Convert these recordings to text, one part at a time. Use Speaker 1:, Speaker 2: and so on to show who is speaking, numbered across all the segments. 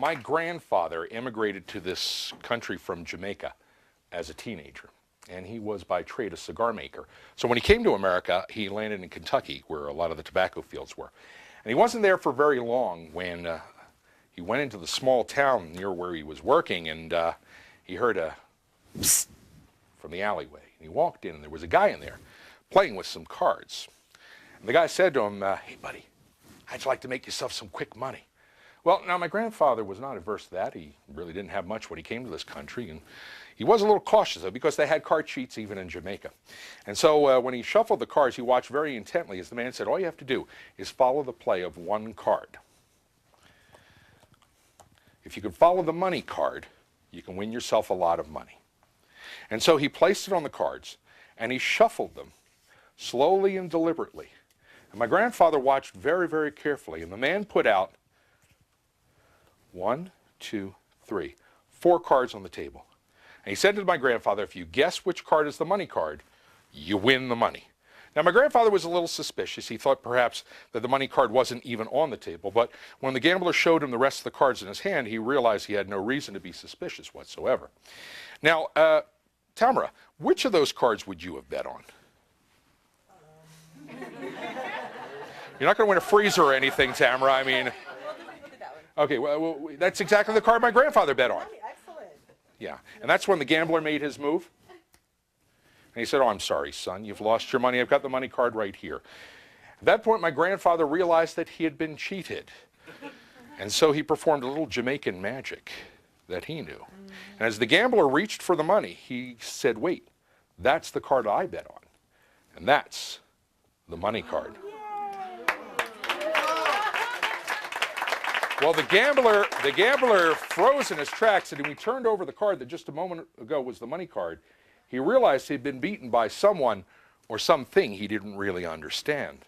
Speaker 1: my grandfather immigrated to this country from Jamaica as a teenager, and he was by trade a cigar maker. So when he came to America, he landed in Kentucky, where a lot of the tobacco fields were. And he wasn't there for very long when he went into the small town near where he was working, and he heard a psst from the alleyway. And he walked in, and there was a guy in there playing with some cards. And the guy said to him, "Hey, buddy, how'd you like to make yourself some quick money?" Well, now my grandfather was not averse to that. He really didn't have much when he came to this country, and he was a little cautious, though, because they had card cheats even in Jamaica. And so when he shuffled the cards, he watched very intently as the man said, all you have to do is follow the play of one card. If you can follow the money card, you can win yourself a lot of money. And so he placed it on the cards, and he shuffled them slowly and deliberately. And my grandfather watched very, very carefully, and the man put out 1, 2, 3, 4 cards on the table. And he said to my grandfather, if you guess which card is the money card, you win the money. Now, my grandfather was a little suspicious. He thought perhaps that the money card wasn't even on the table. But when the gambler showed him the rest of the cards in his hand, he realized he had no reason to be suspicious whatsoever. Now, Tamara, which of those cards would you have bet on? You're not going to win a freezer or anything, Tamara. I mean, okay, well, that's exactly the card my grandfather bet on.
Speaker 2: Excellent.
Speaker 1: Yeah, and that's when the gambler made his move. And he said, oh, I'm sorry, son, you've lost your money. I've got the money card right here. At that point, my grandfather realized that he had been cheated. And so he performed a little Jamaican magic that he knew. And as the gambler reached for the money, he said, wait, that's the card I bet on. And that's the money card. Well, the gambler froze in his tracks, and when he turned over the card that just a moment ago was the money card, he realized he'd been beaten by someone or something he didn't really understand.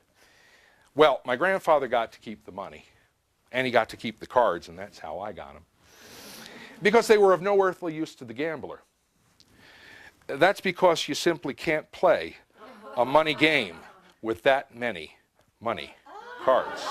Speaker 1: Well, my grandfather got to keep the money, and he got to keep the cards, and that's how I got them. Because they were of no earthly use to the gambler. That's because you simply can't play a money game with that many money cards.